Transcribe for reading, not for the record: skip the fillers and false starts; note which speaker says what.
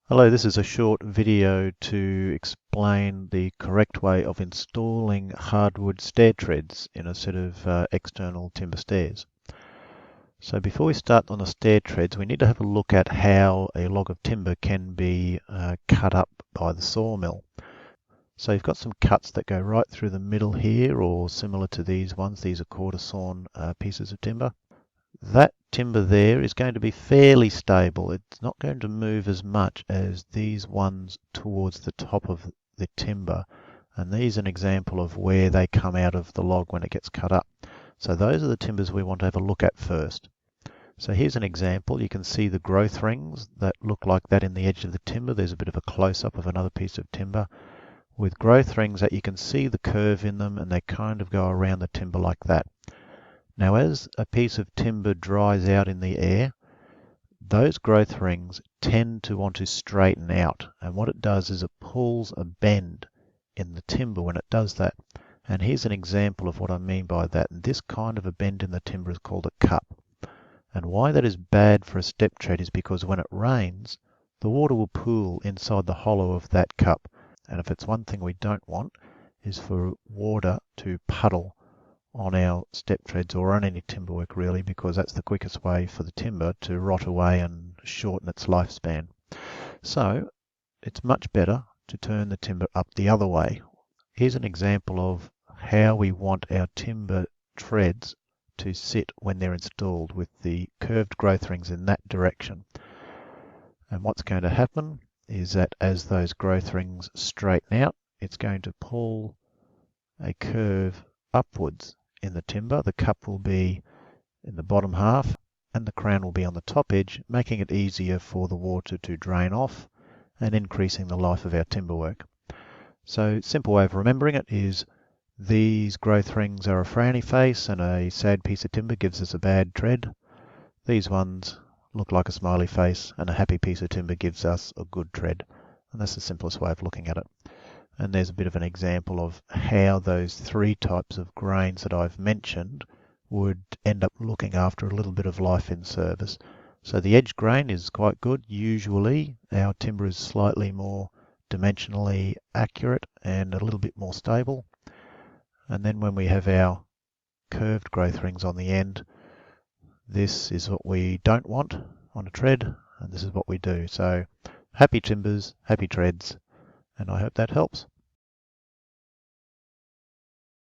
Speaker 1: Hello, this is a short video to explain the correct way of installing hardwood stair treads in a set of external timber stairs. So before we start on the stair treads, we need to have a look at how a log of timber can be cut up by the sawmill. So you've got some cuts that go right through the middle here, or similar to these ones. These are quarter sawn pieces of timber. That timber there is going to be fairly stable. It's not going to move as much as these ones towards the top of the timber. And these are an example of where they come out of the log when it gets cut up. So those are the timbers we want to have a look at first. So here's an example. You can see the growth rings that look like that in the edge of the timber. There's a bit of a close-up of another piece of timber with growth rings that you can see the curve in them, and they kind of go around the timber like that. Now, as a piece of timber dries out in the air, those growth rings tend to want to straighten out. And what it does is it pulls a bend in the timber when it does that. And here's an example of what I mean by that. And this kind of a bend in the timber is called a cup. And why that is bad for a step tread is because when it rains, the water will pool inside the hollow of that cup. And if it's one thing we don't want, is for water to puddle on our step treads or on any timber work really, because that's the quickest way for the timber to rot away and shorten its lifespan. So it's much better to turn the timber up the other way. Here's an example of how we want our timber treads to sit when they're installed, with the curved growth rings in that direction. And what's going to happen is that as those growth rings straighten out, it's going to pull a curve upwards in the timber. The cup will be in the bottom half and the crown will be on the top edge, making it easier for the water to drain off and increasing the life of our timber work. So simple way of remembering it is these growth rings are a frowny face, and a sad piece of timber gives us a bad tread. These ones look like a smiley face, and a happy piece of timber gives us a good tread. And that's the simplest way of looking at it. And there's a bit of an example of how those three types of grains that I've mentioned would end up looking after a little bit of life in service. So the edge grain is quite good. Usually our timber is slightly more dimensionally accurate and a little bit more stable. And then when we have our curved growth rings on the end, this is what we don't want on a tread, and this is what we do. So happy timbers, happy treads, and I hope that helps.